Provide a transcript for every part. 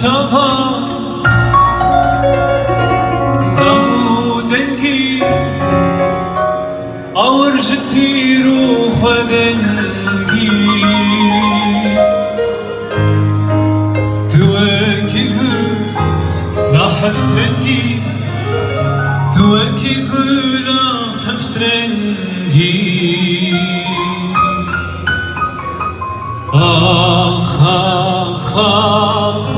چاپا نبودنگی آورجتی رو خودنگی توکی گل نحفتنگی توکی گل نحفتنگی آخ آخ آخ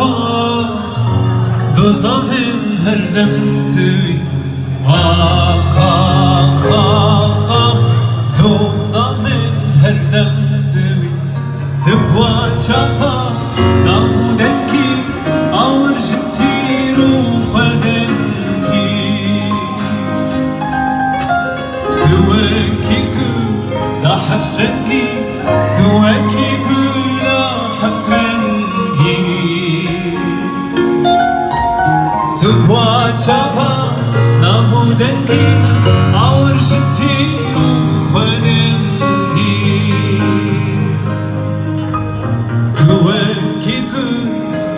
دو زمین هر دم توی آخ آخ آخ دو زمین هر دم توی تبوا چاپا نبودنگی آورجتی رو خودنگی توکی گل نحفتنگی توکی گل نحفتنگی تبوا چاپا نبودنگی آورجتی رو خودنگی توکی گل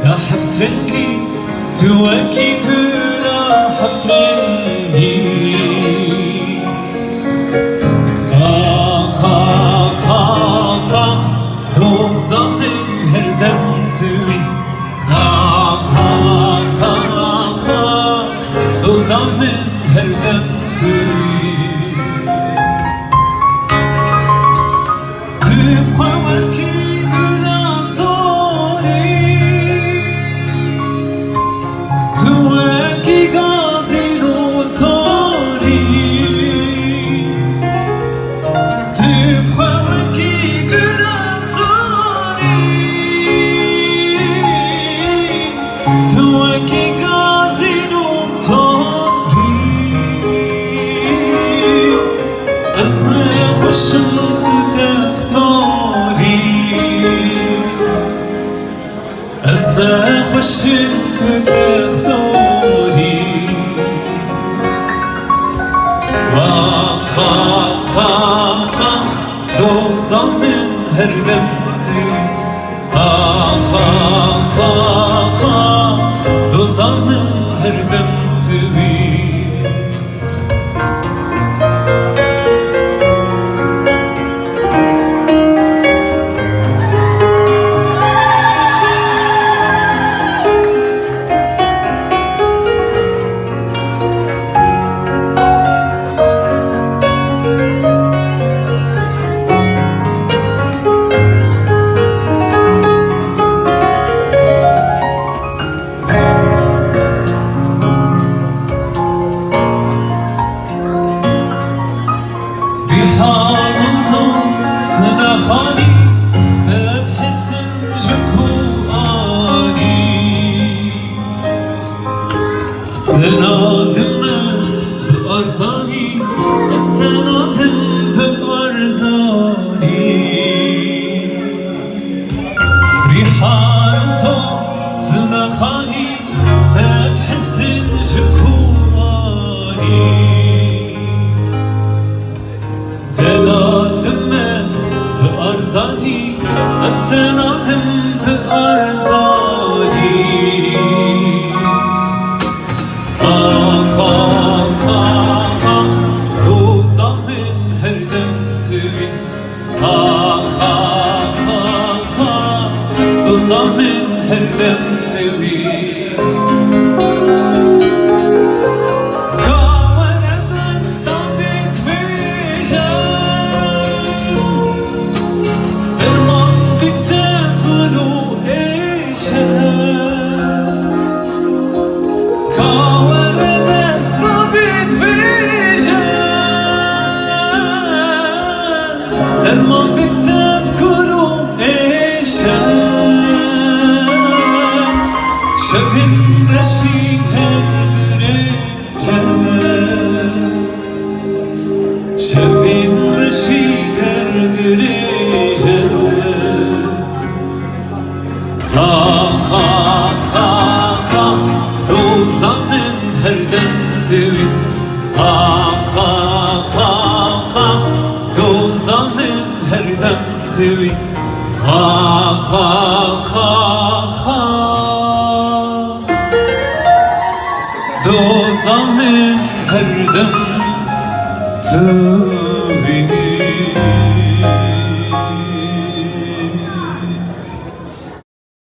نحفتنگی توکی گل نحفتنگی آخ آخ آخ دو زمین هر دم توی آخ آخ آخ دو زمین هر دم توی تبخوا وکی گنازاری توکی گازی رو تاری تبخوا وکی گنازاری توکی گازی رو تاری از خوشم از ده خوشم تو تختاری آخ آخ آخ دو زمین هر دم توی آخ آخ آخ دو زمین هر دم توی سنخانی تبحثن جكواني تنادم بأرزاني استنادم بأرزاني ريحان صوت سنخاني تبحثن جكواني بأرزاني استنادم بأرزاني آخ آخ آخ دو زمین هر دم توی آخ آخ آخ دو زمین هر دم توی درمان بكتب كلو إيشا شبين دشي هردريجا شبين دشي هردريجا آخ آخ آخ دو زمین هر دم توی آخ آخ آخ دو زمین هر دم توی آخ آخ آخ Tüm